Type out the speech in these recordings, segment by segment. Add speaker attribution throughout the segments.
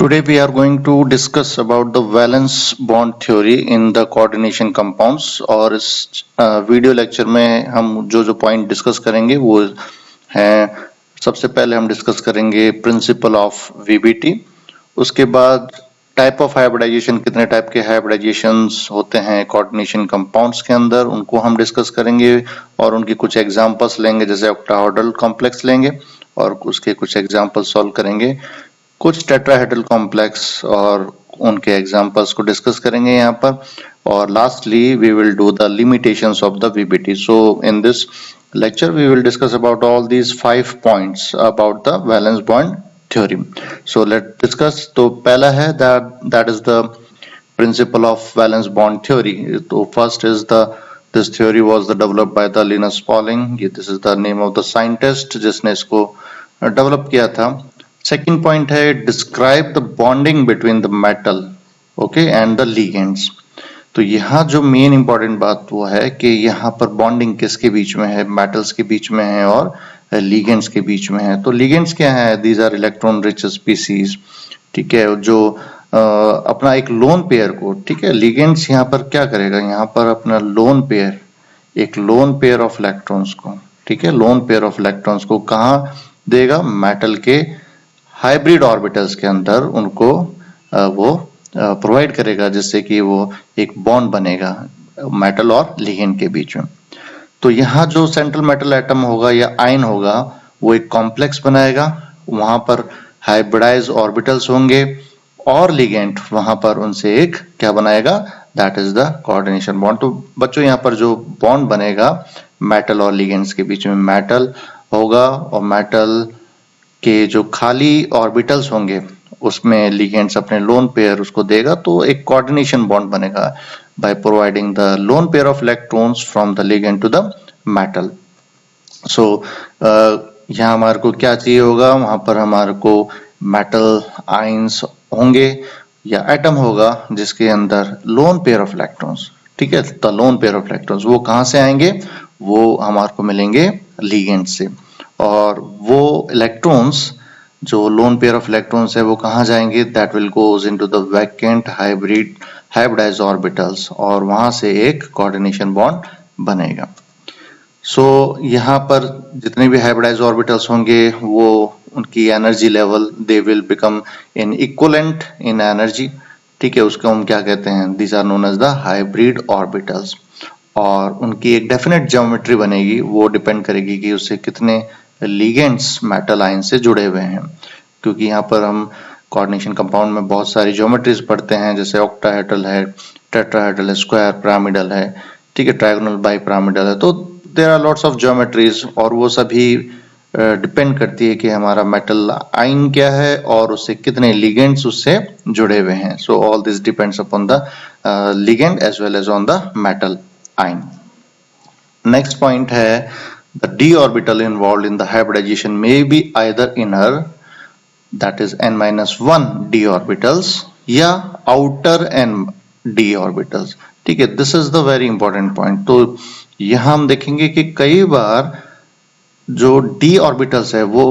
Speaker 1: Today we are going to discuss about the valence bond theory in the coordination compounds और इस video lecture में हम जो point discuss करेंगे वो हैं, सबसे पहले हम डिस्कस करेंगे प्रिंसिपल ऑफ वीबीटी। उसके बाद टाइप ऑफ हाइब्रिडाइजेशन, कितने टाइप के हाइब्रिडाइजेशंस होते हैं कोऑर्डिनेशन कंपाउंड्स के अंदर, उनको हम डिस्कस करेंगे और उनकी कुछ एग्जांपल्स लेंगे, जैसे ऑक्टाहेड्रल कॉम्प्लेक्स लेंगे और उसके कुछ एग्जांपल सॉल्व करेंगे। कुछ टेट्राहेड्रल कॉम्प्लेक्स और उनके एग्जांपल्स को डिस्कस करेंगे यहाँ पर, और lastly we will do the limitations of the VBT. So in this lecture we will discuss about all these 5 points about the valence bond theory. So let's discuss. तो पहला है that is the principle of valence bond theory. तो first is this theory was developed by the Linus Pauling. This is the name of the scientist जिसने इसको develop किया था। Second point है describe the bonding between the metal okay and the ligands. तो यहाँ जो main important बात वो है कि यहाँ पर बॉन्डिंग किसके बीच में है, मेटल्स के बीच में है और लिगेंड्स के बीच में है। तो लिगेंड्स क्या है? These are electron rich species, ठीक है, जो अपना एक लोन पेयर को, ठीक है, लिगेंड्स यहाँ पर क्या करेगा, यहाँ पर अपना लोन पेयर, एक लोन पेयर ऑफ इलेक्ट्रॉन्स को, ठीक है, लोन पेयर ऑफ इलेक्ट्रॉन्स को कहाँ देगा? मेटल के हाइब्रिड ऑर्बिटल्स के अंदर उनको वो प्रोवाइड करेगा, जिससे कि वो एक बॉन्ड बनेगा मेटल और लिगेंड के बीच में। तो यहाँ जो सेंट्रल मेटल एटम होगा या आयन होगा वो एक कॉम्प्लेक्स बनाएगा, वहां पर हाइब्रिडाइज ऑर्बिटल्स होंगे और लिगेंड वहां पर उनसे एक क्या बनाएगा? That is the coordination bond. तो बच्चों यहाँ पर जो बॉन्ड बनेगा मेटल और लिगेंड्स के बीच में, मेटल होगा और मेटल के जो खाली ऑर्बिटल्स होंगे उसमें लिगेंड्स अपने लोन पेयर उसको देगा, तो एक कोऑर्डिनेशन बॉन्ड बनेगा by providing the lone pair of electrons from the ligand to the metal. So यहाँ हमारे को क्या चाहिए होगा? वहां पर हमारे को मेटल आयंस होंगे या एटम होगा जिसके अंदर लोन पेयर ऑफ इलेक्ट्रॉन्स, ठीक है, the lone pair of electrons वो कहाँ से आएंगे? वो हमारे को मिलेंगे लिगेंड से, और वो इलेक्ट्रॉन्स जो लोन पेयर ऑफ इलेक्ट्रॉन्स है वो कहाँ जाएंगे? That will goes into the vacant hybridized orbitals और वहां से एक कोऑर्डिनेशन बॉन्ड बनेगा। सो यहाँ पर जितने भी हाइब्रिडाइज्ड ऑर्बिटल्स होंगे वो उनकी energy level they will become in equivalent in energy, ठीक है, उसको हम क्या कहते हैं? These are known as the hybrid orbitals, और उनकी एक डेफिनेट ज्योमेट्री बनेगी, वो डिपेंड करेगी कि उससे कितने लिगेंड्स मेटल आयन से जुड़े हुए हैं, क्योंकि यहाँ पर हम कोऑर्डिनेशन कंपाउंड में बहुत सारी ज्योमेट्रीज पढ़ते हैं, जैसे ऑक्टाहेड्रल है, टेट्राहेड्रल है, स्क्वायर पिरामिडल है, ठीक है, ट्रायगोनल बाइपिरामिडल है। तो there are lots of geometries और वो सभी डिपेंड करती है कि हमारा मेटल आयन क्या है और उससे कितने लिगेंड्स उससे जुड़े हुए हैं। So all this depends upon the ligand as well as on the metal ion. Next point है the d orbital involved in the hybridization may be either inner, that is n-1 d orbitals, या outer n d orbitals, ठीक है, this is the very important point। तो यहाँ हम देखेंगे कि कई बार जो d orbitals है वो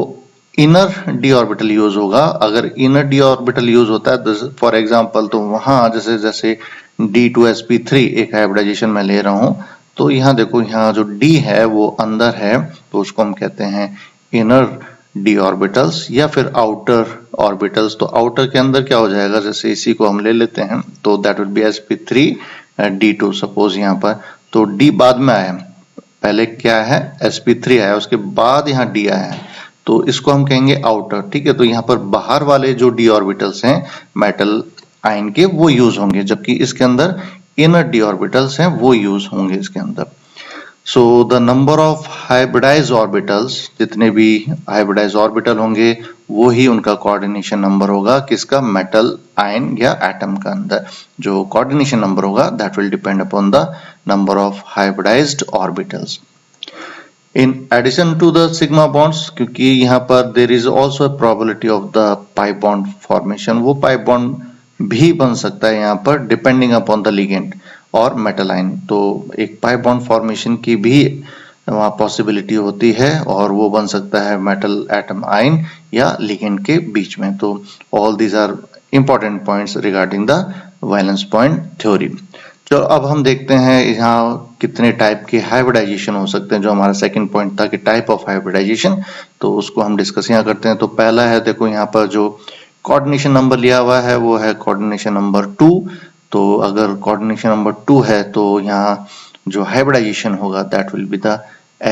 Speaker 1: इनर d orbital यूज होगा। अगर इनर d orbital यूज होता है फॉर एग्जांपल, तो वहां जैसे d2sp3 एक हाइब्रिडाइजेशन में ले रहा हूं, तो यहाँ देखो, यहाँ जो d है वो अंदर है, तो उसको हम कहते हैं इनर d ऑर्बिटल्स या फिर आउटर ऑर्बिटल्स। तो आउटर के अंदर क्या हो जाएगा? जैसे इसी को हम ले लेते हैं, तो that will B sp3d2 suppose यहाँ पर, तो d बाद में आया, पहले क्या है? sp3 आया, उसके बाद यहाँ d आया है, तो इसको हम कहेंगे आउटर, ठीक है। तो यहाँ पर बाहर वाले जो d ऑर्बिटल्स हैं मेटल आयन के वो यूज होंगे, जबकि इसके अंदर इनर d ऑर्बिटल्स हैं वो यूज होंगे इसके अंदर। So the number of hybridized orbitals, जितने भी हाइब्रिडाइज्ड ऑर्बिटल होंगे वो ही उनका कोऑर्डिनेशन नंबर होगा, किसका? मेटल आयन या एटम का अंदर जो कोऑर्डिनेशन नंबर होगा that will depend upon the number of hybridized orbitals. In addition to the sigma bonds, क्योंकि यहाँ पर there is also a probability of the pi bond formation, वो पाई बॉन्ड भी बन सकता है यहाँ पर डिपेंडिंग अपॉन द लिगेंड और मेटल आयन। तो एक पाई बॉन्ड फॉर्मेशन की भी वहाँ पॉसिबिलिटी होती है और वो बन सकता है मेटल एटम आयन या लिगेंड के बीच में। तो all these are important points regarding the valence bond theory. तो अब हम देखते हैं यहाँ कितने टाइप के हाइब्रिडाइजेशन हो सकते हैं। जो हमारा सेकंड पॉइंट था कि टाइप ऑफ हाइब्रिडाइजेशन, तो उसको हम डिस्कस यहाँ करते हैं। तो पहला है, देखो यहाँ पर जो कोऑर्डिनेशन नंबर लिया हुआ है वो है कोऑर्डिनेशन नंबर 2। तो अगर कोऑर्डिनेशन नंबर 2 है तो यहाँ जो हाइब्रिडाइजेशन होगा that will be the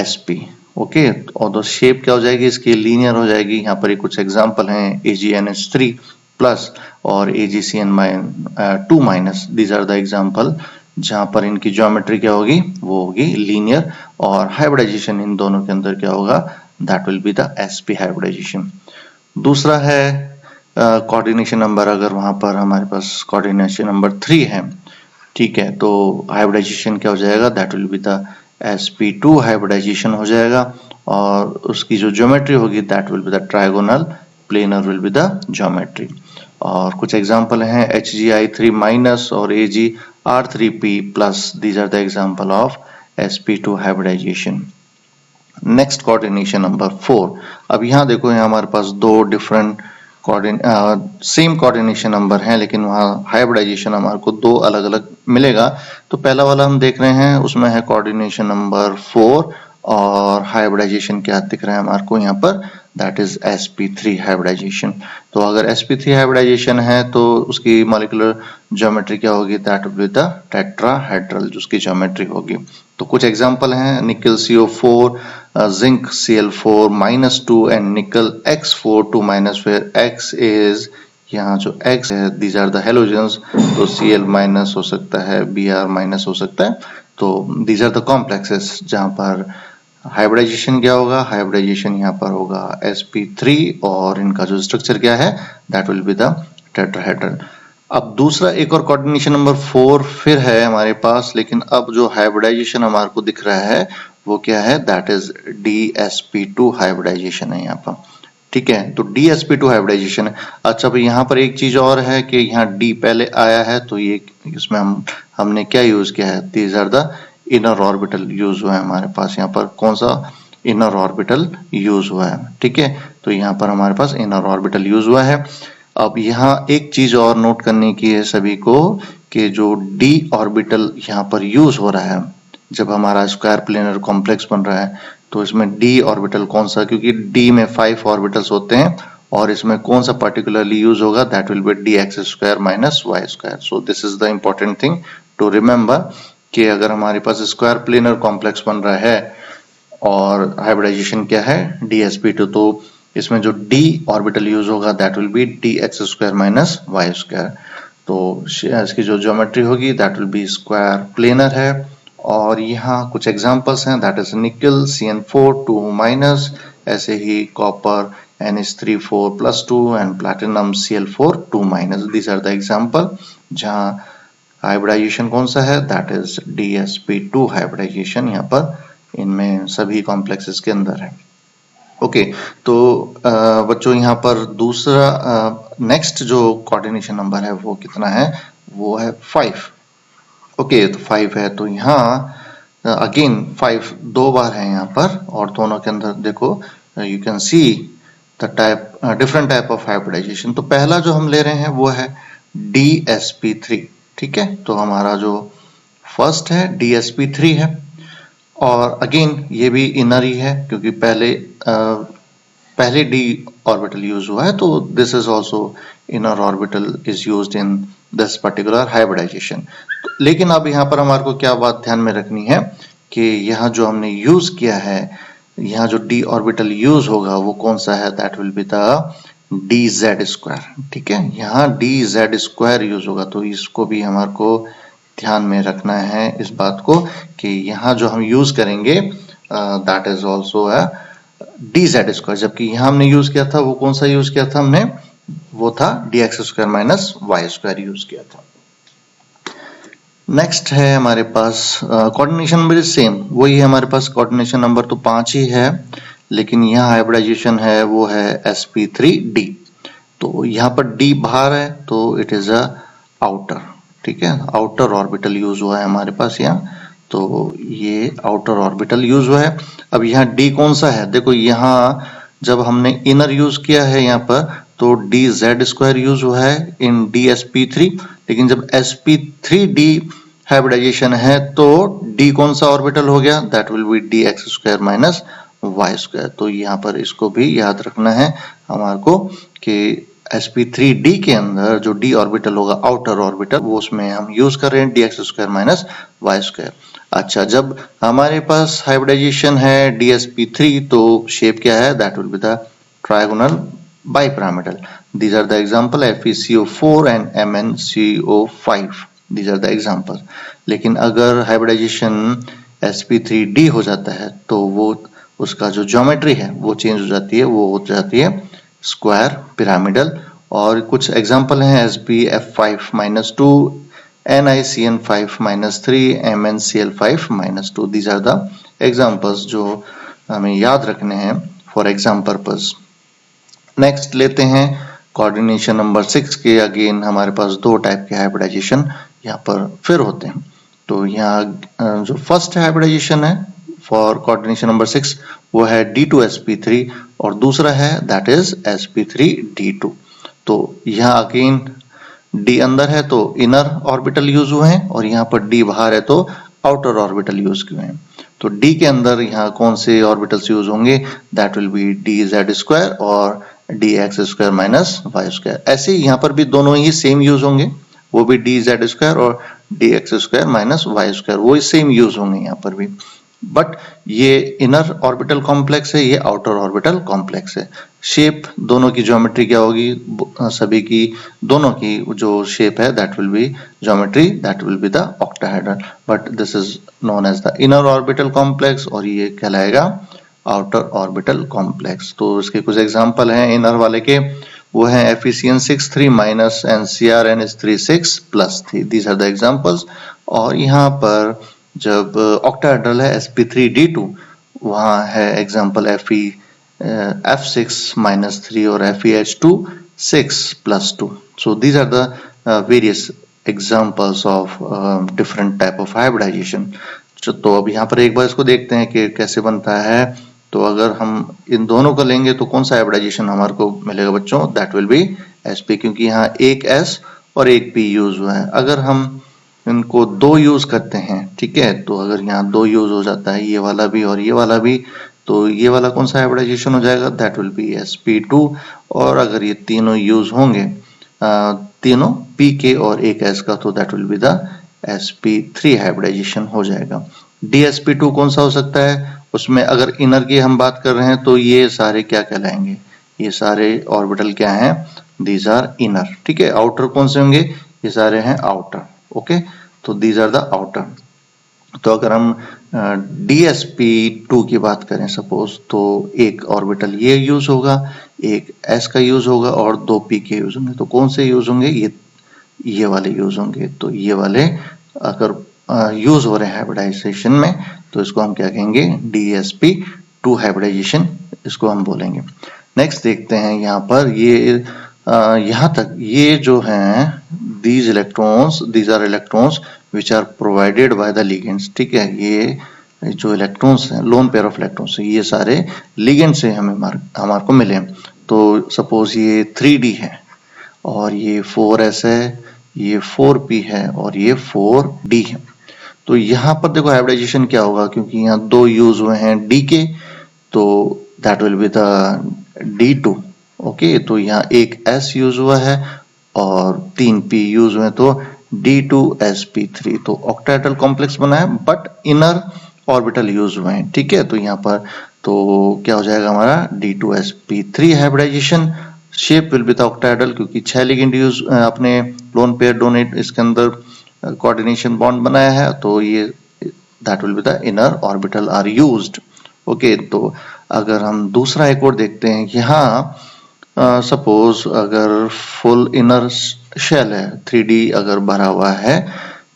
Speaker 1: sp। Okay, और तो शेप क्या हो जाएगी इसकी, लीनियर हो जाएगी। यहाँ पर कुछ एग्जांपल हैं AgNH3 प्लस और AgCN2 minus, these are the example जहां पर इनकी ज्योमेट्री क्या होगी, वो होगी लीनियर, और हाइब्रिडाइजेशन इन दोनों के अंदर क्या होगा, that will be the sp hybridization. दूसरा है कोऑर्डिनेशन नंबर, अगर वहां पर हमारे पास कोऑर्डिनेशन नंबर 3 है, ठीक है, तो हाइब्रिडाइजेशन क्या हो जाएगा, that will be the sp2 hybridization हो जाएगा, और उसकी जो ज्योमेट्री होगी that will be the trigonal planar will be the geometry. और कुछ एग्जांपल हैं HgI3 माइनस और AgR3p plus, these are the example of sp2 hybridization. Next coordination number 4। अब यहाँ देखो, यहाँ हमारे पास दो डिफरेंट सेम कोऑर्डिनेशन नंबर हैं, लेकिन वहाँ हाइब्रिडाइजेशन हमारे को दो अलग अलग मिलेगा। तो पहला वाला हम देख रहे हैं, उसमें है कोऑर्डिनेशन नंबर 4 और हाइब्रिडाइजेशन क्या दिख रहा है हमारे को यहाँ पर, दैट इज sp3 हाइब्रिडाइजेशन। तो अगर sp3 हाइब्रिडाइजेशन है तो उसकी मॉलिक्यूलर ज्योमेट्री क्या होगी, that will be the tetrahedral जो उसकी ज्योमेट्री होगी। तो कुछ एग्जांपल हैं, निकल CO4, जिंक Cl4 -2 एंड निकल X4 2 minus, where X is, यहाँ जो X है दीज आर द हेलोजेंस, तो Cl माइनस हो सकता है, Br माइनस हो सकता है। तो दीज आर द कॉम्प्लेक्सेस जहाँ पर हाइब्रिडाइजेशन क्या होगा, हाइब्रिडाइजेशन यहाँ पर होगा sp3 और इनका जो स्ट्रक्चर क्या है that will be the tetrahedral. अब दूसरा एक और कोऑर्डिनेशन नंबर 4 फिर है हमारे पास, लेकिन अब जो हाइब्रिडाइजेशन हमारे को दिख रहा है वो क्या है, दैट इज dsp2 हाइब्रिडाइजेशन है यहाँ पर, ठीक है। तो dsp2 हाइब्रिडाइजेशन है। अच्छा, भाई यहाँ पर एक चीज और है कि यहाँ d पहले आया है, तो ये इसमें हमने क्या यूज किया है, these are the inner orbital use हुआ है हमारे पास। यहाँ पर कौन सा इनर ऑर्बिटल यूज हुआ है, ठीक है, तो यहाँ पर हमारे पास इनर ऑर्बिटल यूज हुआ है। अब यहाँ एक चीज और नोट करने की है सभी को कि जो d ऑर्बिटल यहाँ पर यूज हो रहा है जब हमारा स्क्वायर प्लेनर कॉम्प्लेक्स बन रहा है, तो इसमें d ऑर्बिटल कौन सा, क्योंकि d में 5 ऑर्बिटल्स होते हैं और इसमें कौन सा पर्टिकुलरली यूज होगा, that will be dx² minus y square. So this is the important thing to remember कि अगर हमारे पास स्क्वायर प्लेनर कॉम्प्लेक्स बन रहा है और हाइब्रिडाइजेशन क्या है dsp2, तो इसमें जो d ऑर्बिटल यूज होगा that will be dx² minus y square. तो इसकी जो ज्योमेट्री होगी that will B square planar है। और यहाँ कुछ एग्जांपल्स हैं, दैट इज निकल CN4 2 माइनस, ऐसे ही copper NH3 4+2 and platinum Cl4 2 minus, these are the example जहाँ हाइब्रिडाइजेशन कौन सा है, दैट इज dsp2 हाइब्रिडाइजेशन यहाँ पर इनमें सभी कॉम्प्लेक्सेस के अंदर है। ओके, तो बच्चों यहाँ पर दूसरा नेक्स्ट जो कोऑर्डिनेशन नंबर है वो कितना है, वो है 5। ओके, तो 5 है, तो यहाँ अगेन 5 दो बार है यहाँ पर, और दोनों के अंदर देखो you can see the type different type of hybridization. तो पहला जो हम ले रहे हैं वो है dsp3, ठीक है, तो हमारा जो फर्स्ट है dsp3 है, और अगेन ये भी इनर ही है क्योंकि पहले d ऑर्बिटल यूज हुआ है, तो this is also inner orbital is used in this particular hybridization. लेकिन अब यहाँ पर हमारे को क्या बात ध्यान में रखनी है कि यहाँ जो हमने यूज किया है, यहाँ जो d ऑर्बिटल यूज होगा वो कौन सा है, that will be the dz², ठीक है, यहाँ dz² यूज होगा। तो इसको भी हमारे को ध्यान में रखना है इस बात को कि यहाँ जो हम यूज करेंगे दैट इज आल्सो dz², जबकि यहाँ हमने यूज किया था वो कौन सा यूज किया था हमने, वो था dx² minus y square use किया था। नेक्स्ट है हमारे पास कोऑर्डिनेशन नंबर सेम, वही है हमारे पास, कोऑर्डिनेशन नंबर तो 5 ही है, लेकिन यहाँ हाइब्रिडाइजेशन है वो है sp3d। तो यहाँ पर d बाहर है तो इट इज अ आउटर, ठीक है, आउटर ऑर्बिटल यूज हुआ है हमारे पास यहाँ, तो ये आउटर ऑर्बिटल यूज हुआ है। अब यहाँ d कौन सा है, देखो यहाँ जब हमने इनर यूज किया है यहाँ पर, तो dz² यूज हुआ है इन dsp3, लेकिन जब sp3d हाइब्रिडाइजेशन है तो d कौन सा ऑर्बिटल हो गया, that will be dx² minus y²। तो यहाँ पर इसको भी याद रखना है हमारे को कि sp3d के अंदर जो d ऑर्बिटल होगा आउटर ऑर्बिटल, वो उसमें हम यूज कर रहे हैं dx² माइनस y²। अच्छा, जब हमारे पास हाइब्रिडाइजेशन है dsp3 तो शेप क्या है, that will be the trigonal bipyramidal. These are the example FeCO4 and MnCO5, these are the example। लेकिन अगर हाइब्रिडाइजेशन sp3d हो जाता है तो वो उसका जो ज्योमेट्री है वो चेंज हो जाती है, वो हो जाती है स्क्वायर पिरामिडल। और कुछ एग्जांपल हैं sbf5-2, NiCN5-3, MnCl5-2। These are the examples जो हमें याद रखने हैं फॉर एग्जाम पर्पस। नेक्स्ट लेते हैं कोऑर्डिनेशन नंबर 6 के। अगेन हमारे पास दो टाइप के हाइब्रिडाइजेशन यहाँ पर फिर होते हैं। तो यहाँ जो फर्स्ट हाइब्रिडाइजेशन है फॉर कोऑर्डिनेशन नंबर 6 वो है D2sp3 और दूसरा है दैट इज sp3d2। तो यहाँ अगेन D अंदर है तो इनर ऑर्बिटल यूज हुए हैं और यहाँ पर D बाहर है तो आउटर ऑर्बिटल यूज हुए हैं। तो D के अंदर यहाँ कौन से ऑर्बिटल्स यूज होंगे, दैट विल बी dz² और dx² माइनस y²। ऐसे ही यहाँ पर भी दोनों ही सेम यूज होंगे, वो भी dz² और dx² माइनस y², वो सेम यूज होंगे यहाँ पर भी। बट ये इनर ऑर्बिटल कॉम्प्लेक्स है, ये आउटर ऑर्बिटल कॉम्प्लेक्स है। शेप दोनों की ज्योमेट्री क्या होगी, सभी की दोनों की जो शेप है that will be geometry that will be the octahedral, but this is known as the inner orbital complex और ये कहलाएगा आउटर ऑर्बिटल कॉम्प्लेक्स। तो इसके कुछ एग्जांपल हैं इनर वाले के, वो है FeCN6-3 minus NCrNH3 6+3, these are the examples. और यहाँ पर जब ऑक्टाहेड्रल है sp3d2, वहाँ है एग्जांपल F6-3 और FeH2-6+2। So these are the various examples of different type of hybridization. तो अब यहाँ पर एक बार इसको देखते हैं कि कैसे बनता है। तो अगर हम इन दोनों को लेंगे तो कौन सा हाइब्रिडाइजेशन हमारे को मिलेगा बच्चों, दैट विल बी sp, क्योंकि यहाँ एक s और एक p यूज हुआ है। अगर हम इनको दो यूज करते हैं, ठीक है, तो अगर यहाँ दो यूज हो जाता है, ये वाला भी और ये वाला भी, तो ये वाला कौन सा हाइब्रिडाइजेशन हो जाएगा, दैट विल बी sp2। और अगर ये तीनों यूज होंगे तीनों pk और एक s का, तो that will be the sp3 hybridization हो जाएगा। dsp2 कौन सा हो सकता है, उसमें अगर इनर की हम बात कर रहे हैं तो ये सारे क्या कहलाएंगे, ये सारे ऑर्बिटल क्या हैं, दीज आर इनर, ठीक है। आउटर कौन से होंगे, ये सारे हैं आउटर, ओके। तो दीज आर द आउटर। तो अगर हम dsp2 की बात करें सपोज, तो एक ऑर्बिटल ये यूज होगा, एक s का यूज होगा और दो p के यूज होंगे। तो कौन से यूज होंगे, ये वाले यूज होंगे। तो ये वाले अगर यूज हो रहे हैं हाइब्रिडाइजेशन में तो इसको हम क्या कहेंगे, dsp2 हाइब्रिडाइजेशन इसको हम बोलेंगे। नेक्स्ट देखते हैं यहाँ पर, ये यहाँ तक ये जो हैं these are electrons which are provided by the ligands, ठीक है। ये जो इलेक्ट्रॉन्स हैं, लोन पेयर ऑफ इलेक्ट्रॉन्स, ये सारे लिगेंड से हमारे को मिले। तो सपोज ये 3d है और ये 4s है, ये 4p है और ये 4d है। तो यहाँ पर देखो हाइब्रिडाइजेशन क्या होगा, क्योंकि यहाँ दो यूज हुए हैं d के, तो that will be the d2, okay. तो यहाँ एक s यूज हुआ है और 3p यूज हुए, तो d2sp3। तो ऑक्टाहेड्रल कॉम्प्लेक्स बना है बट इनर ऑर्बिटल यूज हुए हैं, ठीक है। तो यहाँ पर तो क्या हो जाएगा हमारा d2sp3 hybridization. Shape will be the octahedral, क्योंकि 6 लिगेंड यूज अपने लोन पेयर डोनेट इसके अंदर कोऑर्डिनेशन बॉन्ड बनाया है, तो ये that will be the inner orbital are used, okay. तो अगर हम दूसरा एक और देखते हैं, यहाँ सपोज अगर फुल इनर शेल है, 3D अगर भरा हुआ है,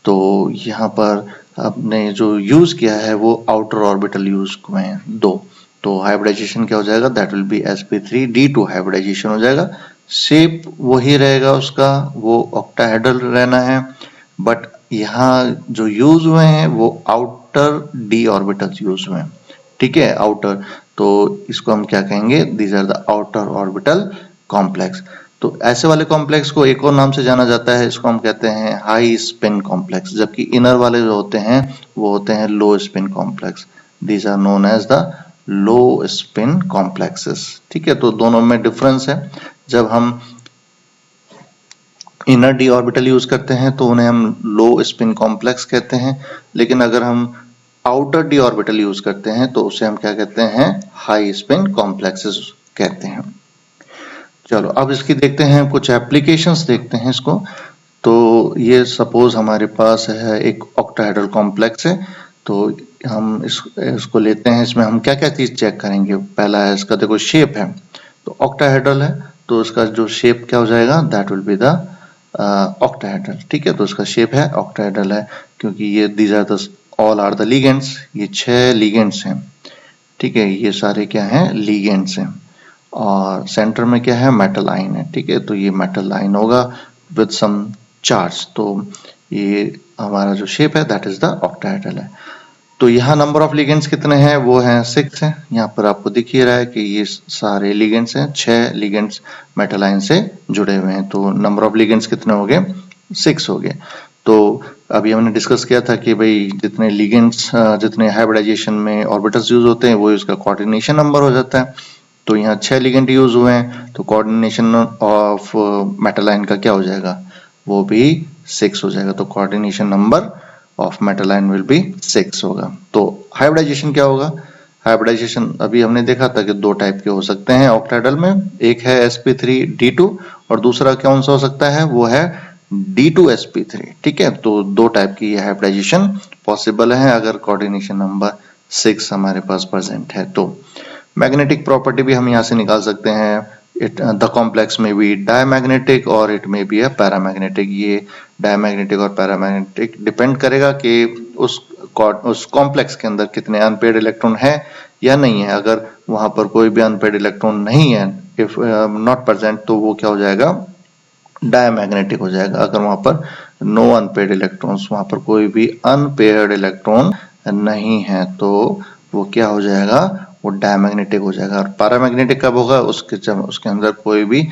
Speaker 1: तो यहाँ पर आपने जो यूज किया है वो आउटर ऑर्बिटल यूज हुए हैं दो। तो हाइब्रिडाइजेशन क्या हो जाएगा, that will B sp3d2 hybridisation हो जाएगा। शेप वही रहेगा उसका, वो ऑक्टाहेड्रल रहना है, बट यहाँ जो यूज हुए हैं वो आउटर d ऑर्बिटल्स यूज हुए हैं, ठीक है, आउटर। तो इसको हम क्या कहेंगे, these are the outer orbital complex. तो ऐसे वाले कॉम्प्लेक्स को एक और नाम से जाना जाता है, इसको हम कहते हैं हाई स्पिन कॉम्प्लेक्स, जबकि इनर वाले जो होते हैं वो होते हैं low spin complex. These are known as the low spin complexes. ठीक है, तो दोनों में डिफरेंस है। जब हम इनर डी ऑर्बिटल यूज करते हैं तो उन्हें हम लो स्पिन कॉम्प्लेक्स कहते हैं, लेकिन अगर हम आउटर डी ऑर्बिटल यूज करते हैं तो उसे हम क्या कहते हैं, हाई स्पिन कॉम्प्लेक्सेस कहते हैं। चलो अब इसकी देखते हैं कुछ एप्लीकेशंस देखते हैं इसको। तो ये सपोज हमारे पास है एक ऑक्टाहेड्रल कॉम्प्लेक्स है, तो हम इसको लेते हैं। इसमें हम क्या क्या चीज चेक करेंगे, पहला है इसका देखो शेप है, तो ऑक्टाहेड्रल है तो इसका जो शेप क्या हो जाएगा, that will be the octahedral. ठीक है, तो इसका शेप है ऑक्टाहेड्रल है, क्योंकि ये these are the all are the ligands, ये 6 लिगेंड्स हैं। ठीक है, ये सारे क्या हैं, लिगेंड्स हैं। और सेंटर में क्या है, मेटल आयन है। ठीक है, तो ये मेटल आयन होगा विद सम चार्ज, तो ये हमारा जो शेप है दैट इज द ऑक्टाहेड्रल है। तो यहाँ नंबर ऑफ लिगेंड्स कितने हैं, वो हैं 6 हैं। यहाँ पर आपको दिख ही रहा है कि ये सारे लिगेंड्स हैं, 6 लिगेंड्स मेटल आयन से जुड़े हुए हैं। तो नंबर ऑफ लिगेंड्स कितने हो गए, 6 हो गए। तो अभी हमने डिस्कस किया था कि भाई जितने लिगेंड्स, जितने हाइब्रिडाइजेशन में ऑर्बिटल्स यूज होते हैं वो इसका कोऑर्डिनेशन नंबर हो जाता है। तो यहाँ 6 लिगेंड यूज हुए हैं, तो कोऑर्डिनेशन ऑफ मेटल आयन का क्या हो जाएगा, वो भी 6 हो जाएगा। तो coordination number of metal ion will be 6 होगा। तो हाइब्रिडाइजेशन क्या होगा, हाइब्रिडाइजेशन अभी हमने देखा था कि 2 टाइप के हो सकते हैं ऑक्टाहेड्रल में, एक है sp3d2 और दूसरा कौन सा हो सकता है, वो है d2sp3। ठीक है, तो 2 टाइप की हाइब्रिडाइजेशन पॉसिबल है अगर कोऑर्डिनेशन नंबर 6 हमारे पास प्रेजेंट है। तो मैग्नेटिक प्रॉपर्टी भी हम यहाँ से निकाल सकते हैं, द कॉम्प्लेक्स में बी डायमैग्नेटिक और इट में बी है पैरामैग्नेटिक। ये डायमैग्नेटिक और पैरामैग्नेटिक डिपेंड करेगा कि उस कॉम्प्लेक्स के अंदर कितने अनपेयर्ड इलेक्ट्रॉन है या नहीं है। अगर वहां पर कोई भी अनपेयर्ड इलेक्ट्रॉन नहीं है, इफ नॉट प्रेजेंट, तो वो क्या हो जाएगा, डायमैग्नेटिक हो जाएगा। अगर वहां पर नो अनपेयर्ड इलेक्ट्रॉन्स, वहां पर कोई भी अनपेयर्ड इलेक्ट्रॉन नहीं है, तो वो क्या हो जाएगा, वो डायमैग्नेटिक हो जाएगा। और पैरामैग्नेटिक कब होगा, उसके अंदर कोई भी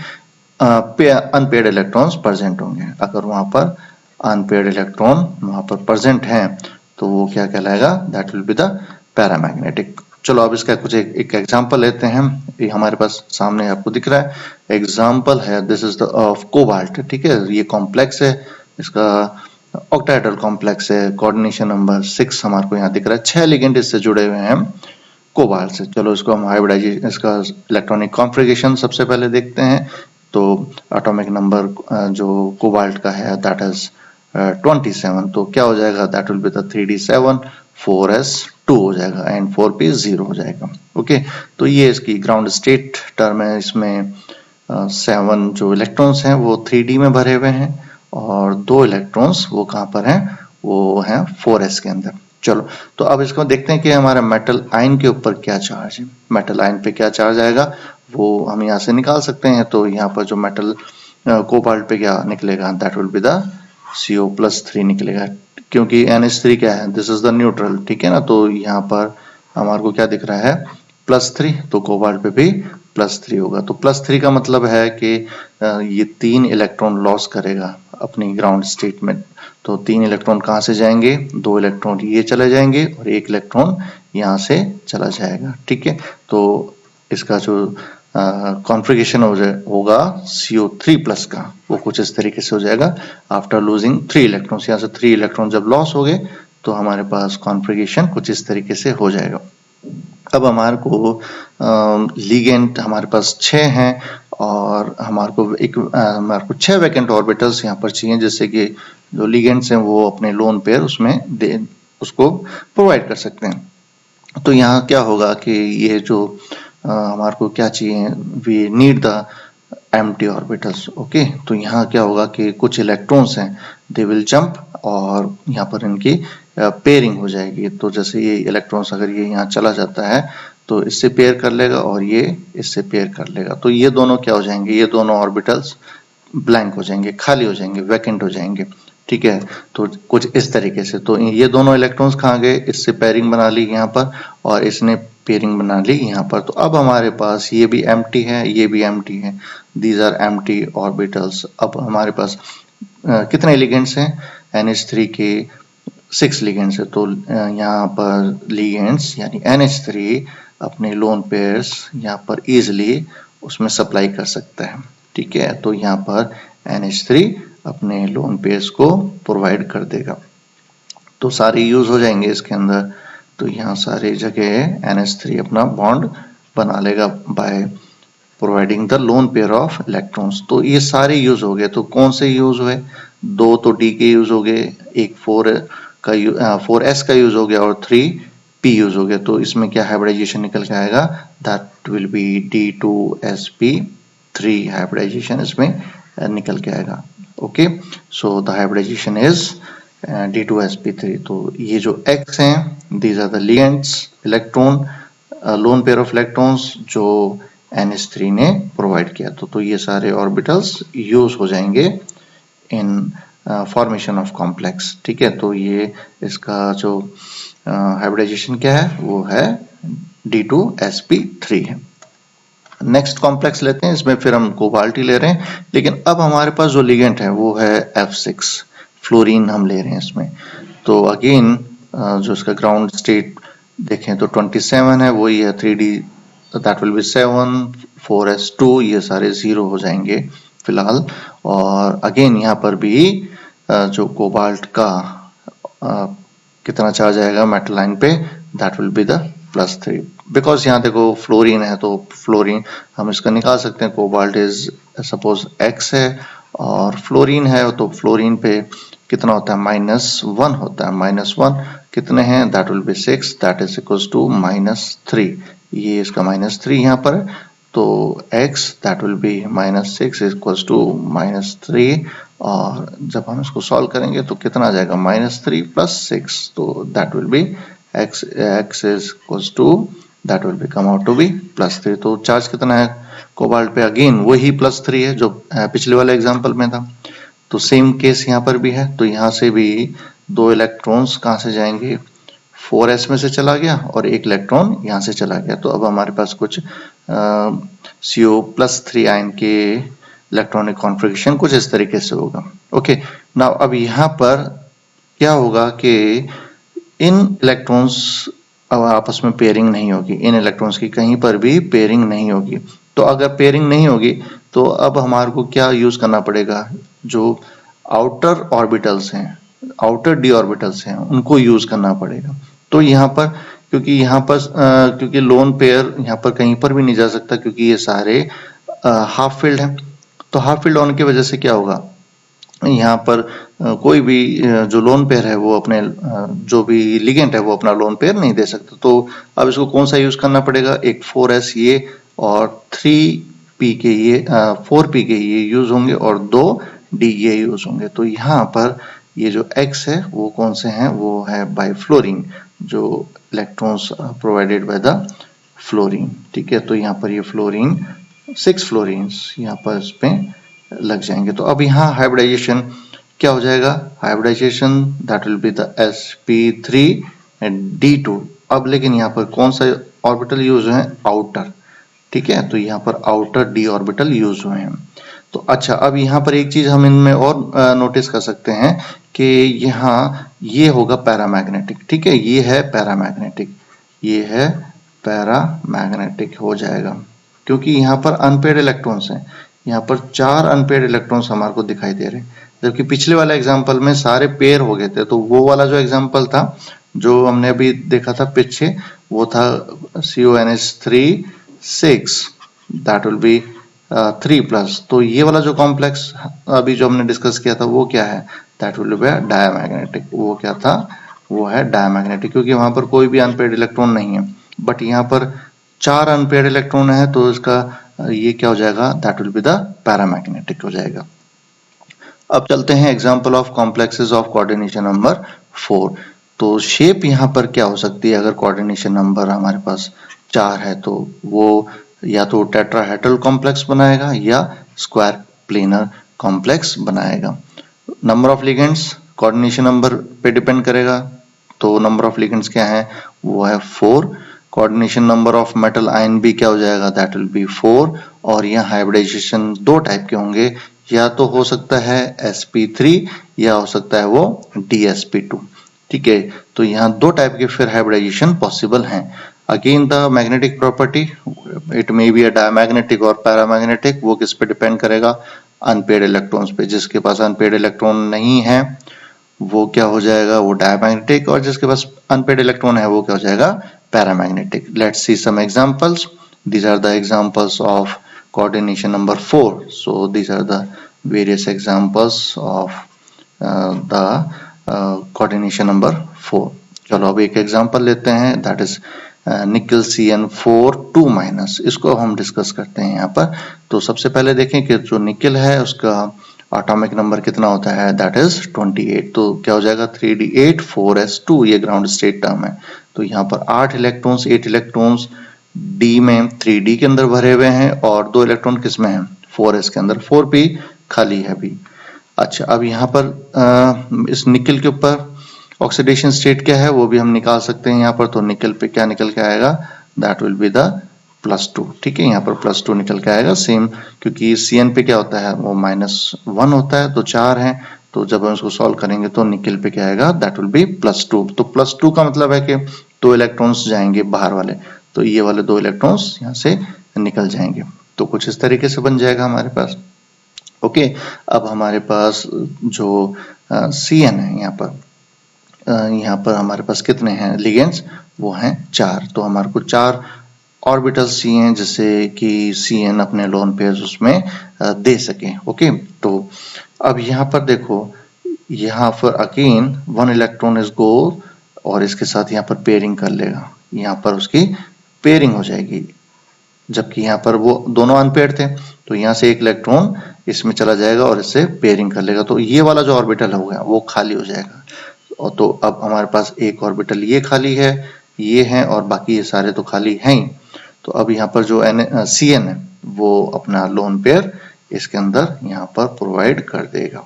Speaker 1: अनपेयर्ड इलेक्ट्रॉन्स प्रेजेंट होंगे। अगर वहां पर अनपेयर्ड इलेक्ट्रॉन वहां पर प्रेजेंट हैं तो वो क्या कहलाएगा, that will be the paramagnetic. चलो अब इसका कुछ एक एग्जांपल लेते हैं। ये हमारे पास सामने आपको दिख रहा है, एग्जांपल है, this is the of cobalt. ठीक है, ये कॉम्प्लेक्स है, इसका ऑक्टाहेड्रल कॉम्प्लेक्स है, कोऑर्डिनेशन नंबर 6 हमारे को यहाँ दिख रहा है, 6 लिगेंड इससे जुड़े हुए हैं कोबाल्ट से। चलो इसको हम हाइब्रिडाइजेशन, इसका इलेक्ट्रॉनिक कॉन्फ़िगरेशन सबसे पहले देखते हैं। तो एटॉमिक नंबर जो कोबाल्ट का है दैट इज 27, तो क्या हो जाएगा, that will be the 3d7, 4s2 हो जाएगा एंड 4p0 हो जाएगा। ओके, तो ये इसकी ग्राउंड स्टेट टर्म है। इसमें 7 जो इलेक्ट्रॉन्स हैं वो 3d में भरे हुए हैं और 2 इलेक्ट्रॉन्स वो कहाँ पर हैं, वो हैं 4s के अंदर। चलो तो अब इसको देखते हैं कि हमारा मेटल आयन के ऊपर क्या चार्ज है। मेटल आयन पे क्या चार्ज आएगा वो हम यहाँ से निकाल सकते हैं। तो यहाँ पर जो मेटल कोबाल्ट पे क्या निकलेगा, that will be the CO+3 निकलेगा, क्योंकि NH3 क्या है, दिस इज द न्यूट्रल। ठीक है ना, तो यहाँ पर हमारे को क्या दिख रहा है, +3, तो कोबाल्ट पे भी +3 होगा। तो +3 का मतलब है कि ये 3 इलेक्ट्रॉन लॉस करेगा अपनी ग्राउंड स्टेट में। तो 3 इलेक्ट्रॉन कहाँ से जाएंगे, 2 इलेक्ट्रॉन ये चले जाएंगे और 1 इलेक्ट्रॉन यहाँ से चला जाएगा। ठीक है, तो इसका जो कॉन्फ़िगरेशन होगा CO3+ का, वो कुछ इस तरीके से हो जाएगा। आफ्टर लूजिंग 3 इलेक्ट्रॉन्स, यहाँ से 3 इलेक्ट्रॉन जब लॉस हो गए तो हमारे पास कॉन्फ़िगरेशन कुछ इस तरीके से हो जाएगा। अब हमारे को लिगेंड हमारे पास 6 हैं और हमारे को 6 वैकेंट ऑर्बिटल्स यहाँ पर चाहिए, जिससे कि जो लिगेंड्स हैं वो अपने लोन पेयर उसमें उसको प्रोवाइड कर सकते हैं। तो यहाँ क्या होगा कि ये जो हमारे को क्या चाहिए, we need the empty orbitals. Okay, तो यहाँ क्या होगा कि कुछ इलेक्ट्रॉन्स हैं, दे विल जंप और यहाँ पर इनकी पेयरिंग हो जाएगी। तो जैसे ये इलेक्ट्रॉन्स अगर ये यहाँ चला जाता है तो इससे पेयर कर लेगा और ये इससे पेयर कर लेगा, तो ये दोनों क्या हो जाएंगे, ये दोनों ऑर्बिटल्स ब्लैंक हो जाएंगे, खाली हो जाएंगे, वैकेंट हो जाएंगे। ठीक है, तो कुछ इस तरीके से। तो ये दोनों इलेक्ट्रॉन्स कहाँ गए, इससे पेयरिंग बना ली यहाँ पर और इसने पेयरिंग बना ली यहाँ पर। तो अब हमारे पास ये भी एम्प्टी है, ये भी एम्प्टी है, दीज आर एम्प्टी ऑर्बिटल्स। अब हमारे पास कितने लिगेंड्स हैं? NH3 के 6 लिगेंड्स है। तो यहाँ पर लिगेंड्स यानी NH3 अपने लोन पेयर्स यहाँ पर इजिली उसमें सप्लाई कर सकता है, ठीक है। तो यहाँ पर NH3 अपने लोन पेयर्स को प्रोवाइड कर देगा, तो सारे यूज हो जाएंगे इसके अंदर। तो यहाँ सारे जगह NH3 अपना बॉन्ड बना लेगा bye providing the lone pair of electrons. तो ये सारे यूज हो गए। तो कौन से यूज हुए? 2 तो D के यूज हो गए, एक 4s का यूज हो गया और 3p यूज हो गया। तो इसमें क्या हाइब्रिडाइजेशन निकल के आएगा? That will B D2sp3 hybridisation इसमें निकल के आएगा। Okay, so the hybridization is D2sp3। तो ये जो X हैं, these are the ligands, electron, loan pair of electrons जो NH3 ने प्रोवाइड किया। तो ये सारे ऑर्बिटल्स यूज हो जाएंगे इन फॉर्मेशन ऑफ कॉम्प्लेक्स, ठीक है। तो ये इसका जो हाइब्रिडाइजेशन क्या है वो है D2sp3 है। नेक्स्ट कॉम्प्लेक्स लेते हैं, इसमें फिर हम कोबाल्ट ही ले रहे हैं, लेकिन अब हमारे पास जो लिगेंड है वो है F6, फ्लोरीन हम ले रहे हैं इसमें। तो अगेन जो इसका ग्राउंड स्टेट देखें तो 27 है, वही है 3D, that will B 7, 4s2, ये सारे 0 हो जाएंगे फिलहाल। और अगेन यहाँ पर भी जो कोबाल्ट का कितना चार्ज आएगा मेटल लाइन पे, that will be the +3, because यहाँ देखो फ्लोरीन है तो फ्लोरीन हम इसका निकाल सकते हैं। कोबाल्ट इज सपोज X है और फ्लोरीन है, तो फ्लोरीन पे कितना होता है? -1 होता है। -1 कितने हैं? That will be 6, that is equals to -3। ये इसका -3 यहाँ पर, तो X that will be -6 equals to -3। और जब हम इसको सॉल्व करेंगे तो कितना आ जाएगा? -3 + 6, तो that will be X is equals to, that will be come out to be +3। तो चार्ज कितना है कोबाल्ट पे? अगेन वही +3 है जो पिछले वाले एग्जांपल में था। तो सेम केस यहाँ पर भी है। तो यहाँ से भी 2 इलेक्ट्रॉन्स कहाँ से जाएंगे? 4s में से चला गया और एक इलेक्ट्रॉन यहाँ से चला गया। तो अब हमारे पास कुछ CO+3 आयन के इलेक्ट्रॉनिक कॉन्फ़िगरेशन कुछ इस तरीके से होगा। ओके, नाउ अब यहाँ पर क्या होगा कि इन इलेक्ट्रॉन्स अब आपस में पेयरिंग नहीं होगी, इन इलेक्ट्रॉन्स की कहीं पर भी पेयरिंग नहीं होगी। तो अगर पेयरिंग नहीं होगी तो अब हमारे को क्या यूज करना पड़ेगा? जो आउटर ऑर्बिटल्स हैं, आउटर d ऑर्बिटल्स हैं, उनको यूज करना पड़ेगा। तो यहाँ पर क्योंकि लोन पेयर यहाँ पर कहीं पर भी नहीं जा सकता, क्योंकि ये सारे हाफ फील्ड हैं। तो हाफ फील्ड होने की वजह से क्या होगा? यहाँ पर कोई भी जो लोन पेयर है वो अपने जो भी लिगेंड है वो अपना लोन पेयर नहीं दे सकता। तो अब इसको कौन सा यूज करना पड़ेगा? एक 4s ये और 3p के ये 4p के ये यूज होंगे और 2d ये यूज होंगे। तो यहाँ पर ये जो X है वो कौन से हैं? वो है बाय फ्लोरीन, जो electrons provided by the fluorine, ठीक है। तो यहाँ पर ये फ्लोरीन 6 फ्लोरीन्स यहाँ पर इस पे लग जाएंगे। तो अब यहाँ हाइब्रिडाइजेशन क्या हो जाएगा? Hybridization that will be the sp3 and d2। अब लेकिन यहाँ पर कौन सा ऑर्बिटल यूज है? आउटर, ठीक है। तो यहाँ पर आउटर d ऑर्बिटल यूज हुए हैं। तो अच्छा, अब यहाँ पर एक चीज हम इनमें और नोटिस कर सकते हैं कि यहाँ ये होगा पैरामैग्नेटिक, ठीक है। ये है पैरामैग्नेटिक, ये है पैरामैग्नेटिक हो जाएगा, क्योंकि यहाँ पर अनपेयर्ड इलेक्ट्रॉन्स हैं। यहाँ पर 4 अनपेयर्ड इलेक्ट्रॉन्स हमारे को दिखाई दे रहे हैं, जबकि पिछले वाले एग्जांपल में सारे पेयर हो गए थे। तो वो वाला जो एग्जांपल था जो हमने अभी देखा था पीछे, वो था CONH3 6, दैट विल बी 3+। तो ये वाला जो कॉम्प्लेक्स अभी जो हमने डिस्कस किया था वो क्या है? That will B diamagnetic. वो क्या था? वो है डायमैग्नेटिक, क्योंकि वहां पर कोई भी अनपेयर्ड इलेक्ट्रॉन नहीं है। बट यहाँ पर 4 अनपेयर्ड इलेक्ट्रॉन है, तो इसका ये क्या हो जाएगा? That will be the paramagnetic हो जाएगा। अब चलते हैं example of complexes of coordination number 4। तो शेप यहाँ पर क्या हो सकती है? अगर कोऑर्डिनेशन नंबर हमारे पास 4 है तो वो या तो टेट्राहेड्रल कॉम्प्लेक्स बनाएगा या स्क्वायर प्लेनर कॉम्प्लेक्स बनाएगा। Number of ligands coordination number पे डिपेंड करेगा। तो नंबर ऑफ लिगेंड्स क्या है? वो है 4। Coordination number of metal ion भी क्या हो जाएगा, दैट विल बी 4। और यहाँ हाइब्रिडाइजेशन दो टाइप के होंगे, या तो हो सकता है sp3 या हो सकता है वो dsp2। ठीक है, तो यहाँ दो टाइप के फिर हाइब्रिडाइजेशन पॉसिबल हैं। Again the magnetic property, it may be a diamagnetic और पैरामैग्नेटिक, वो किस पे डिपेंड करेगा, अनपेड इलेक्ट्रॉन्स पे। जिसके पास अनपेड इलेक्ट्रॉन नहीं है वो क्या हो जाएगा, वो डायमैग्नेटिक, और जिसके पास अनपेड इलेक्ट्रॉन है वो क्या हो जाएगा, paramagnetic. Let's see some examples. These are the examples of coordination number 4. So these are the various examples of the coordination number 4. चलो अब एक एग्जांपल लेते हैं, दैट इज निकल CN4 2-। इसको हम डिस्कस करते हैं यहाँ पर। तो सबसे पहले देखें कि जो निकल है उसका एटॉमिक नंबर कितना होता है, दैट इज 28। तो क्या हो जाएगा 3d8 4s2, ये ग्राउंड स्टेट टर्म है। तो यहाँ पर 8 इलेक्ट्रॉन्स डी में 3d के अंदर भरे हुए हैं और 2 इलेक्ट्रॉन किस में है, 4s के अंदर, 4p खाली है अभी। अच्छा, अब यहाँ पर इस निकल के ऊपर ऑक्सीडेशन स्टेट क्या है वो भी हम निकाल सकते हैं यहाँ पर। तो निकल पे क्या निकल के आएगा, दैट विल बी द +2। ठीक है, यहाँ पर +2 निकल के आएगा सेम, क्योंकि Cn पे क्या होता है वो -1 होता है, तो 4 है। तो जब हम इसको सॉल्व करेंगे तो निकल पे क्या आएगा, दैट विल बी +2। तो +2 का मतलब है कि 2 इलेक्ट्रॉन्स जाएंगे बाहर वाले, तो ये वाले 2 इलेक्ट्रॉन्स यहाँ से निकल जाएंगे। तो कुछ इस तरीके से बन जाएगा हमारे पास। ओके, अब हमारे पास जो Cn है यहाँ पर हमारे पास कितने हैं लिगेंड्स, वो हैं 4। तो हमारे को 4 ऑर्बिटल्स चाहिए जिससे कि Cn अपने लोन पेयर्स उसमें दे सके। ओके, तो अब यहाँ पर देखो, यहाँ पर अगेन 1 इलेक्ट्रॉन इज गो और इसके साथ यहाँ पर पेयरिंग कर लेगा, यहाँ पर उसकी पेयरिंग हो जाएगी। जबकि यहाँ पर वो दोनों अनपेयर्ड थे, तो यहाँ से एक इलेक्ट्रॉन इसमें चला जाएगा और इससे पेयरिंग कर लेगा, तो ये वाला जो ऑर्बिटल होगा वो खाली हो जाएगा। और तो अब हमारे पास एक ऑर्बिटल ये खाली है, ये है, और बाकी ये सारे तो खाली हैं ही। तो अब यहाँ पर जो Cn है वो अपना लोन पेयर इसके अंदर यहाँ पर प्रोवाइड कर देगा।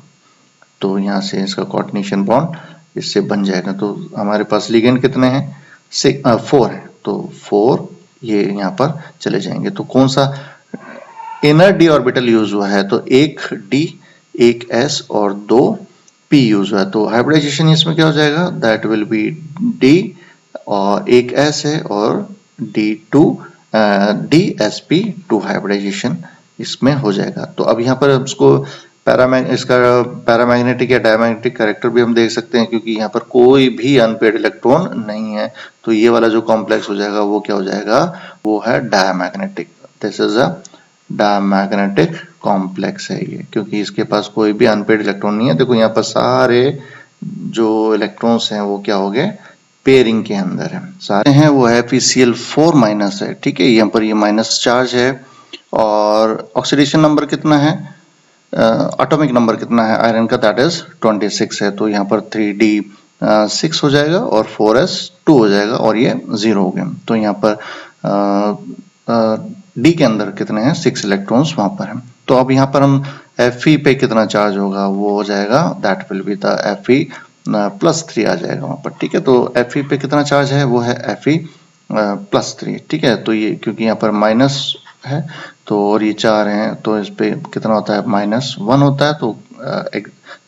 Speaker 1: तो यहाँ से इसका कोऑर्डिनेशन बॉन्ड इससे बन जाएगा। तो हमारे पास लिगेंड कितने हैं, 4 है, तो 4 ये यहाँ पर चले जाएंगे। तो कौन सा इनर d ऑर्बिटल यूज हुआ है, तो एक d, एक s और 2 p यूज हुआ है। तो हाइब्रिडाइजेशन इसमें क्या हो जाएगा, दैट विल बी d और एक s है और dsp2 हाइब्रिडाइजेशन इसमें हो जाएगा। तो अब यहाँ पर इसको इसका पैरामैग्नेटिक या डायमैग्नेटिक कैरेक्टर भी हम देख सकते हैं, क्योंकि यहाँ पर कोई भी अनपेड इलेक्ट्रॉन नहीं है। तो ये वाला जो कॉम्प्लेक्स हो जाएगा वो क्या हो जाएगा, वो है diamagnetic. This is a diamagnetic complex है ये, क्योंकि इसके पास कोई भी अनपेड इलेक्ट्रॉन नहीं है। देखो यहाँ पर सारे जो इलेक्ट्रॉन्स हैं वो क्या हो गए, पेयरिंग के अंदर है, सारे हैं वो है FeCl4- है। ठीक है, यहाँ पर ये माइनस चार्ज है। और ऑक्सीडेशन नंबर कितना है, एटॉमिक नंबर कितना है आयरन का, दैट इज 26 है। तो यहाँ पर 3d6 हो जाएगा और 4s2 हो जाएगा और ये 0 हो गया। तो यहाँ पर डी के अंदर कितने हैं, 6 इलेक्ट्रॉन्स वहां पर हैं। तो अब यहाँ पर हम Fe पे कितना चार्ज होगा, वो हो जाएगा that will be the Fe+3 आ जाएगा वहां पर। ठीक है, तो Fe पे कितना चार्ज है, वो है Fe+3। ठीक है, तो ये क्योंकि यहाँ पर माइनस है तो और ये 4 हैं, तो इस पे कितना होता है, -1 होता है। तो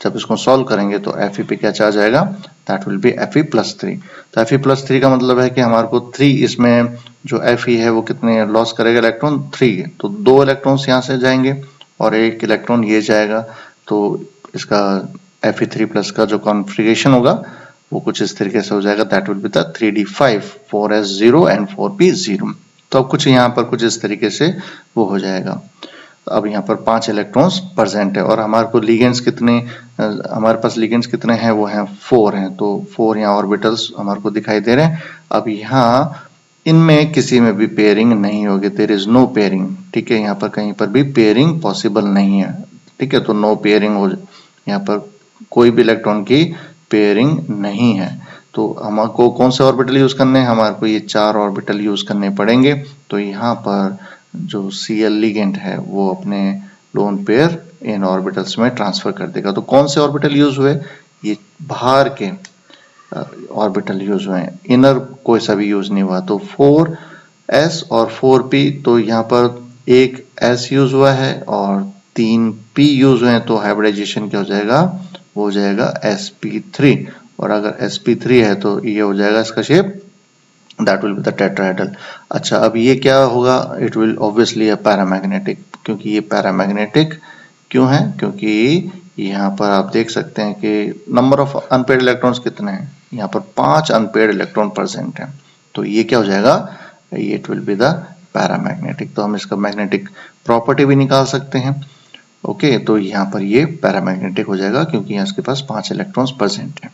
Speaker 1: जब इसको सॉल्व करेंगे तो Fe पे क्या चार्ज आएगा, दैट विल बी Fe+3। तो Fe+3 का मतलब है कि हमारे को 3 इसमें जो Fe है वो कितने लॉस करेगा इलेक्ट्रॉन, 3। तो 2 इलेक्ट्रॉन्स यहाँ से जाएंगे और एक इलेक्ट्रॉन ये जाएगा। तो इसका Fe3+ का जो कॉन्फ़िगरेशन होगा वो कुछ इस तरीके से हो जाएगा, that will be the 3d5 4s0 and 4p0। तो अब कुछ यहाँ पर कुछ इस तरीके से वो हो जाएगा। अब यहाँ पर 5 इलेक्ट्रॉन्स प्रेजेंट है और हमारे को लिगेंड्स कितने, हमारे पास लिगेंड्स कितने हैं, वो हैं 4 हैं। तो 4 यहाँ ऑर्बिटल्स हमारे को दिखाई दे रहे हैं। अब यहाँ इनमें किसी में भी पेयरिंग नहीं होगी, देयर इज नो पेयरिंग। ठीक है, यहाँ पर कहीं पर भी पेयरिंग पॉसिबल नहीं है। ठीक है, तो नो पेयरिंग हो, यहाँ पर कोई भी इलेक्ट्रॉन की पेयरिंग नहीं है। तो हमको कौन से ऑर्बिटल यूज करने हैं, हमारे को ये 4 ऑर्बिटल यूज करने पड़ेंगे। तो यहाँ पर जो Cl लिगेंड है वो अपने लोन पेयर इन ऑर्बिटल्स में ट्रांसफर कर देगा। तो कौन से ऑर्बिटल यूज हुए, ये बाहर के ऑर्बिटल यूज हुए हैं, इनर कोई सा भी यूज नहीं हुआ। तो 4s और 4p, तो यहाँ पर एक s यूज हुआ है और 3 p यूज हुए हैं, तो हाइब्रिडाइजेशन क्या हो जाएगा, वो हो जाएगा sp3। और अगर sp3 है तो ये हो जाएगा इसका shape, that will be the tetrahedral। अच्छा, अब ये क्या होगा, it will obviously a paramagnetic, क्योंकि ये पैरामैग्नेटिक क्यों है, क्योंकि यहाँ पर आप देख सकते हैं कि नंबर ऑफ अनपेयर्ड इलेक्ट्रॉन्स कितने हैं, यहाँ पर 5 अनपेयर्ड इलेक्ट्रॉन प्रेजेंट हैं। तो ये क्या हो जाएगा, ये it will be the paramagnetic. तो हम इसका मैग्नेटिक प्रॉपर्टी भी निकाल सकते हैं। ओके, तो यहाँ पर ये पैरामैग्नेटिक हो जाएगा क्योंकि यहाँ इसके पास 5 इलेक्ट्रॉन्स प्रेजेंट हैं।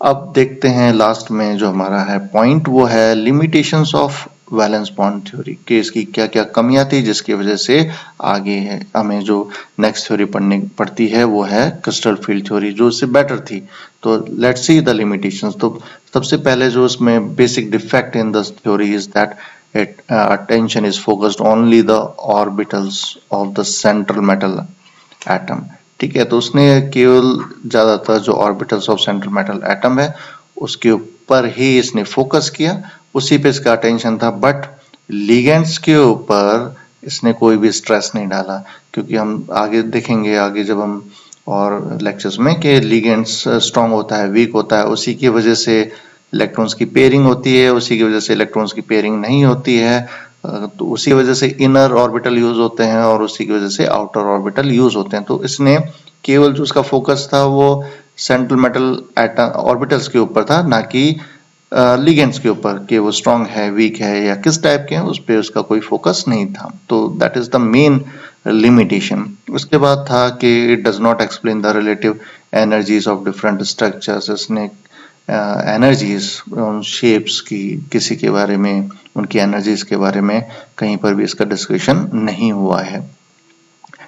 Speaker 1: अब देखते हैं लास्ट में जो हमारा है पॉइंट, वो है limitations of valence bond theory, कि इसकी क्या क्या कमियां थी जिसकी वजह से आगे है हमें जो नेक्स्ट थ्योरी पढ़नी पड़ती है वो है क्रिस्टल फील्ड थ्योरी, जो इससे बेटर थी। तो लेट्स सी द लिमिटेशंस। तो सबसे पहले जो इसमें basic defect in the theory is that attention is focused only the orbitals of the central metal atom। ठीक है, तो उसने केवल ज्यादातर जो orbitals of central metal atom है उसके ऊपर ही इसने फोकस किया, उसी पे इसका अटेंशन था। बट लिगेंड्स के ऊपर इसने कोई भी स्ट्रेस नहीं डाला, क्योंकि हम आगे देखेंगे आगे जब हम और लेक्चर्स में कि लिगेंड्स स्ट्रांग होता है, वीक होता है, उसी की वजह से इलेक्ट्रॉन्स की पेयरिंग होती है, उसी की वजह से इलेक्ट्रॉन्स की पेयरिंग नहीं होती है, तो उसी वजह से इनर ऑर्बिटल यूज होते हैं और उसी की वजह से आउटर ऑर्बिटल यूज होते हैं। तो इसने केवल जो उसका फोकस था वो सेंट्रल मेटल एटम ऑर्बिटल्स के ऊपर था, ना कि लिगेंड्स के ऊपर कि वो स्ट्रांग है, वीक है या किस टाइप के हैं, उस पर उसका कोई फोकस नहीं था। तो that is the main limitation. उसके बाद था कि it does not explain the relative energies of different structures. इसने एनर्जीज शेप्स की किसी के बारे में, उनकी एनर्जीज के बारे में कहीं पर भी इसका डिस्कशन नहीं हुआ है।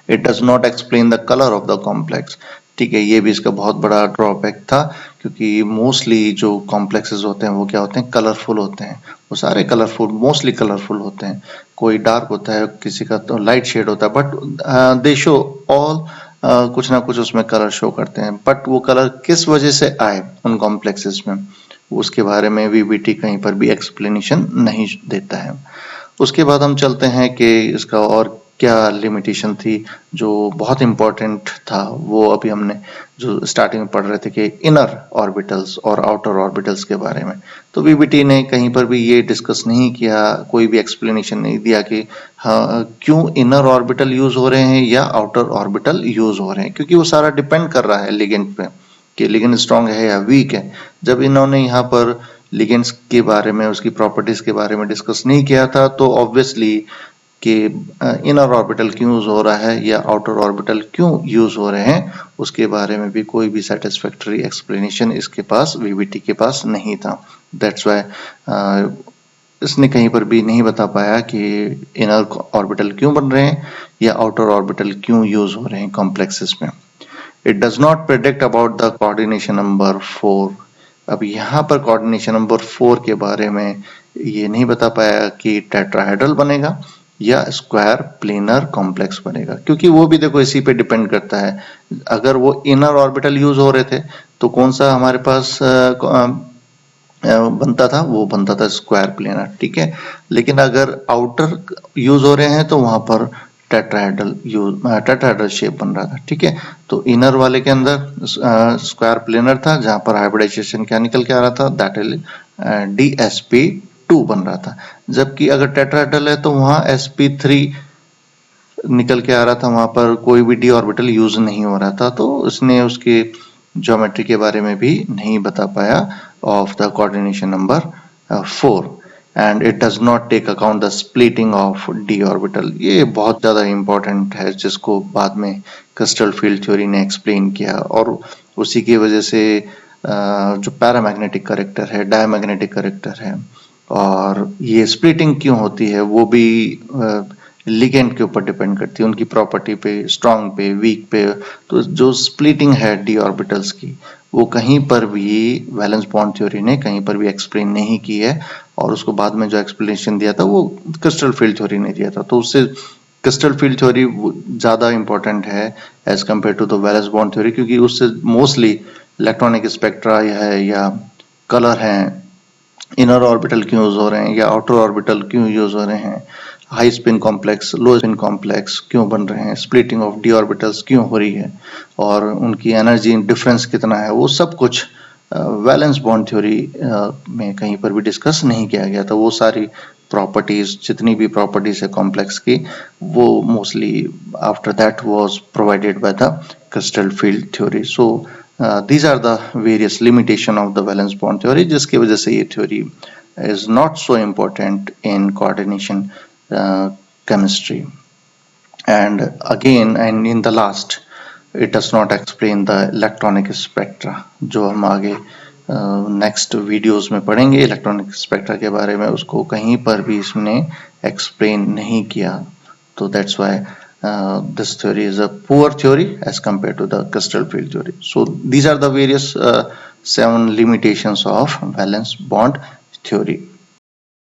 Speaker 1: It does not explain the colour of the complex. ठीक है, ये भी इसका बहुत बड़ा ड्रॉबैक था, क्योंकि मोस्टली जो कॉम्प्लेक्सेस होते हैं वो क्या होते हैं, कलरफुल होते हैं। वो सारे कलरफुल, मोस्टली कलरफुल होते हैं। कोई डार्क होता है, किसी का तो लाइट शेड होता है, बट दे शो ऑल कुछ ना कुछ उसमें कलर शो करते हैं। बट वो कलर किस वजह से आए उन कॉम्प्लेक्सेस में, उसके बारे में वीबीटी कहीं पर भी एक्सप्लेनेशन नहीं देता है। उसके बाद हम चलते हैं कि इसका और क्या लिमिटेशन थी जो बहुत इंपॉर्टेंट था। वो अभी हमने जो स्टार्टिंग में पढ़ रहे थे कि इनर ऑर्बिटल्स और आउटर ऑर्बिटल्स के बारे में, तो वीबीटी ने कहीं पर भी ये डिस्कस नहीं किया, कोई भी एक्सप्लेनेशन नहीं दिया कि हाँ क्यों इनर ऑर्बिटल यूज हो रहे हैं या आउटर ऑर्बिटल यूज हो रहे हैं, क्योंकि वो सारा डिपेंड कर रहा है लिगेंड पे कि लिगेंड स्ट्रांग है या वीक है। जब इन्होंने यहाँ पर लिगेंड्स के बारे में, उसकी प्रॉपर्टीज के बारे में डिस्कस नहीं किया था, तो ऑब्वियसली कि इनर ऑर्बिटल क्यों यूज हो रहा है या आउटर ऑर्बिटल क्यों यूज हो रहे हैं, उसके बारे में भी कोई भी सेटिस्फैक्टरी एक्सप्लेनेशन इसके पास, वीबीटी के पास नहीं था। दैट्स व्हाई इसने कहीं पर भी नहीं बता पाया कि इनर ऑर्बिटल क्यों बन रहे हैं या आउटर ऑर्बिटल क्यों यूज हो रहे हैं कॉम्प्लेक्सेस में। It does not predict about the coordination number 4। अब यहाँ पर कोऑर्डिनेशन नंबर 4 के बारे में ये नहीं बता पाया कि टेट्राहेड्रल बनेगा या स्क्वायर प्लेनर कॉम्प्लेक्स बनेगा, क्योंकि वो भी देखो इसी पे डिपेंड करता है। अगर वो इनर ऑर्बिटल यूज हो रहे थे तो कौन सा हमारे पास बनता था, वो बनता था स्क्वायर प्लेनर। ठीक है, लेकिन अगर आउटर यूज हो रहे हैं तो वहां पर टेट्राहेड्रल शेप बन रहा था। ठीक है, तो इनर वाले के अंदर स्क्वायर प्लेनर था, जहां पर हाइब्रिडाइजेशन क्या निकल के आ रहा था, दैट इज DsP2 बन रहा था। जबकि अगर टेट्राहेड्रल है तो वहां sp3 निकल के आ रहा था, वहां पर कोई भी d ऑर्बिटल यूज नहीं हो रहा था। तो उसने उसके ज्योमेट्री के बारे में भी नहीं बता पाया of the coordination number 4। And it does not take account the splitting of d orbital. ये बहुत ज्यादा इंपॉर्टेंट है, जिसको बाद में क्रिस्टल फील्ड थ्योरी ने एक्सप्लेन किया, और उसी की वजह से जो पैरामैग्नेटिक कैरेक्टर है, डायमैग्नेटिक कैरेक्टर है, और ये स्प्लिटिंग क्यों होती है वो भी लिगेंड के ऊपर डिपेंड करती है, उनकी प्रॉपर्टी पे, स्ट्रांग पे, वीक पे। तो जो स्प्लिटिंग है d ऑर्बिटल्स की, वो कहीं पर भी वैलेंस बॉन्ड थ्योरी ने कहीं पर भी एक्सप्लेन नहीं की है, और उसको बाद में जो एक्सप्लेनेशन दिया था वो क्रिस्टल फील्ड थ्योरी ने दिया था। तो उससे क्रिस्टल फील्ड थ्योरी ज्यादा इंपॉर्टेंट है as compare to the valence bond theory, क्योंकि उससे मोस्टली इलेक्ट्रॉनिक स्पेक्ट्रा है या कलर हैं, इनर ऑर्बिटल क्यों यूज हो रहे हैं या आउटर ऑर्बिटल क्यों यूज हो रहे हैं, हाई स्पिन कॉम्प्लेक्स, लो स्पिन कॉम्प्लेक्स क्यों बन रहे हैं, स्प्लिटिंग ऑफ डी ऑर्बिटल्स क्यों हो रही है और उनकी एनर्जी डिफरेंस कितना है, वो सब कुछ वैलेंस बॉन्ड थ्योरी में कहीं पर भी डिस्कस नहीं किया गया था। वो सारी प्रॉपर्टीज, जितनी भी प्रॉपर्टीज है कॉम्प्लेक्स की, वो mostly after that was provided by the crystal field theory. So these are the various limitation of the valence bond theory, जिसकी वजह से ये theory is not so important in coordination chemistry. And again, and in the last, it does not explain the electronic spectra, जो हम आगे next videos में पढ़ेंगे electronic spectra के बारे में, उसको कहीं पर भी इसने एक्सप्लेन नहीं किया। तो that's why this theory is a poor theory as compared to the crystal field theory. So these are the various 7 limitations of valence bond theory.